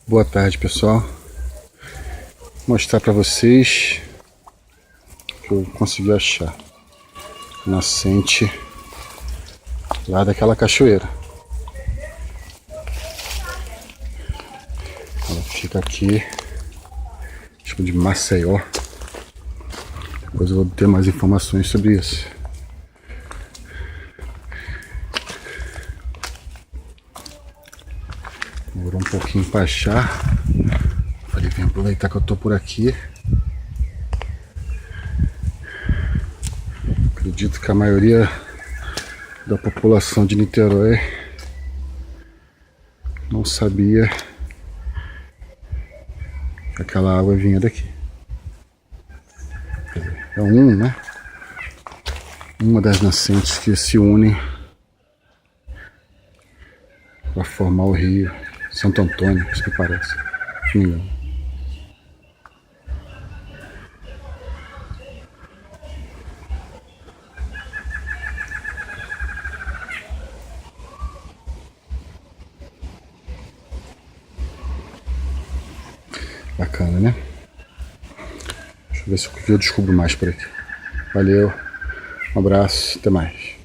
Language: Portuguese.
Boa tarde, pessoal. Vou mostrar para vocês o que eu consegui achar. Nascente lá daquela cachoeira. Ela fica aqui, tipo de Maceió. Depois eu vou ter mais informações sobre isso. Demorou um pouquinho para achar. Falei, vem aproveitar que eu tô por aqui. Acredito que a maioria da população de Niterói não sabia que aquela água vinha daqui. É né? Uma das nascentes que se unem para formar o rio Santo Antônio, isso que parece. Se não me engano. Bacana, né? Deixa eu ver se eu descubro mais por aqui. Valeu, um abraço, até mais.